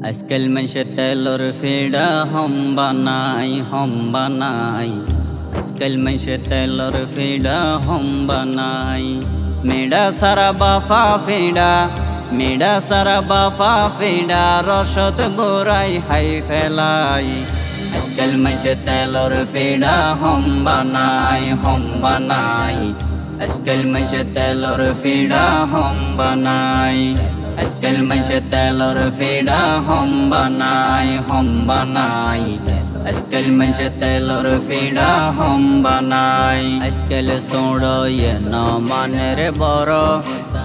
আজকাল মানুষে তেলর ফেড়া হম বানাই আজকাল মানুষে তেলর ফেড়া হম বানাই মেডা সারা বাফা ফেড়া রসত বোরাই হাই ফেলাই আজকাল মানুষে তেলর ফেড়া হম বানাই আজকাল মানুষে তেলর ফেড়া হম বানাই আজকাল মানুষে তেলর ফেড়া হম বানাই আজকাল মানুষে তেলর ফেড়া হম বানাই আজকাল সোড়ো ন মানের বড়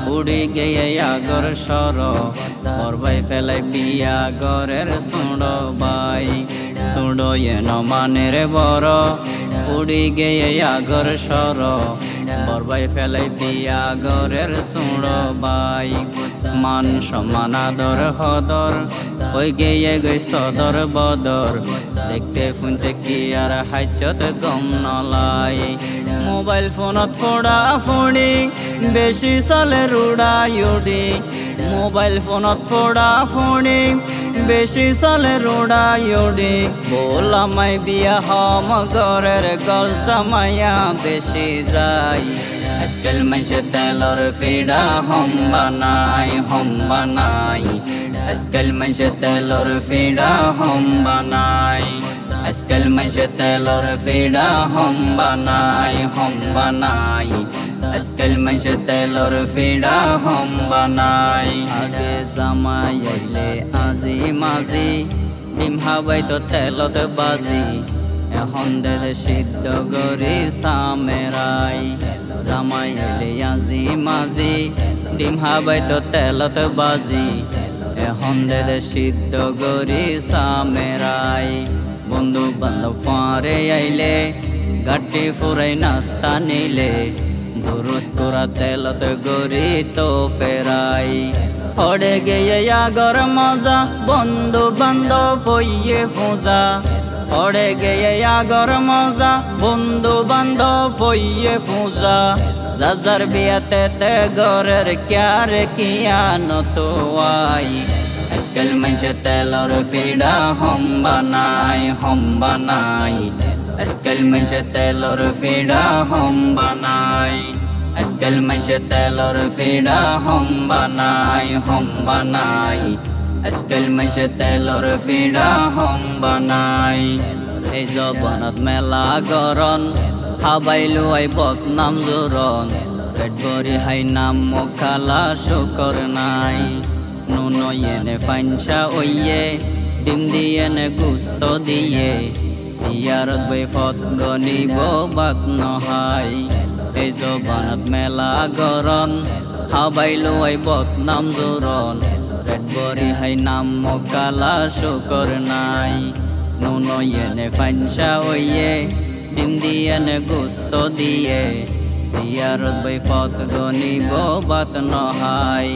উড়ি গিয়ে আগর সর বরবাই ফেলাই বিয়া গরের সোড়ো বাই সোড়ো ন মানের বড় উড়ি গিয়ে আগর সর বরবাই ফেলাই বিয়া গরের সোড়ো বাই মান সম্মান আদর হদর ওই গিয়ে গই সদর বদর দেখতে শুনতে কি আর হাইচত গম নলাই মোবাইল ফোনত ফোড়া ফুড়ি বেশি চলে রুড়াইউডি মোবাইল ফোনত ফোড়া ফুড়ি বেশি চলে রুড়াইউডি বোলামাই বিয়া হম গরের গল জামাইয়া বেশি যাই আজকাল মানুষে তেলর ফেড়া হম বানাই আজকাল মানুষে তেলর ফেড়া হম বানাই আজকাল মানুষে তেলর ফেড়া হম বানাই আজকাল মানুষে তেলর ফেড়া হম বানাই আগে জামাই আইলে আজি মাজি ডিম হাবাই তো তেলত বাজি এখন দে সিদ্ধ গরি সামেরাই জামাই আইলে আজি মাজি ডিম হাবাই তো তেলত বাজি এখন দে সিদ্ধ গরি সামেরাই বন্ধু বান্ধব ফাঁড়ে আইলে গাটি ফুরাই নাস্তা নিলে দুরুস করা তেলত গরি তো ফেরাই পড়ে গিয়ে আগর মজা বন্ধু বান্ধব হইয়ে ফোঁজা পড়ে গিয়ে আগর মজা বন্ধু বান্ধব হইয়ে ফোঁজা যার বিয়াতে তে গরের ক্যার কিয়া নতোয়াই আজকাল মানুষে তেলর ফেড়া হম বানাই আজকাল মানুষে তেলর ফেড়া হম বানাই আজকাল মানুষে তেলর ফেড়া হম বানাই আজকাল মানুষে তেলর ফেড়া হম বানাই এই জবনত মেলা গরন হাবাইলু আই বদনাম জোরন পেট ভরি হাই নাম মুখালা শুকর নাই নুন এনে ফাইনসা ওইয়ে ডিম দিয়ে নে গুস্ত দিয়ে সিয়ারত বই ফত গনিব বাত নহাই এই জবানত মেলা গরন হাবাইলু আই বদনাম জোরন পেট ভরি হাই নাম মুখালা শুকর নাই নুন এনে ফাইনসা ওইয়ে ডিম দিয়ে নে গুস্ত দিয়ে সিয়ারত বই ফত গনিব বাত নহাই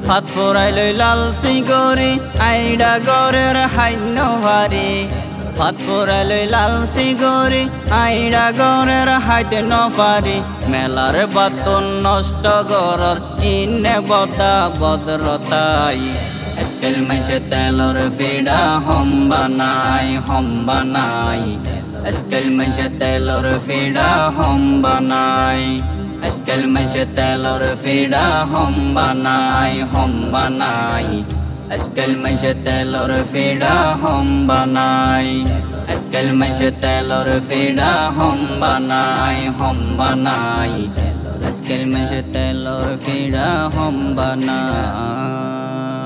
হাত ফোরাই লই লাল সিগরি আইডা গরের হাইন্য ভারি হাত ফোরাই লই লাল সিগরি আইডা গরের হাইতে নফারি মেলার বাতন নষ্ট গরর ইনে বদা বদরতাই আজকাল মানুষে তেলর ফেড়া হম বানাই আজকাল মানুষে তেলর ফেড়া হম বানাই আজকাল মানুষে তেলর ফেড়া হম বানাই আজকাল মানুষে তেলর ফেড়া হম বানাই আজকাল মানুষে তেলর ফেড়া হম বানাই আজকাল মানুষে তেলর ফেড়া হম বানাই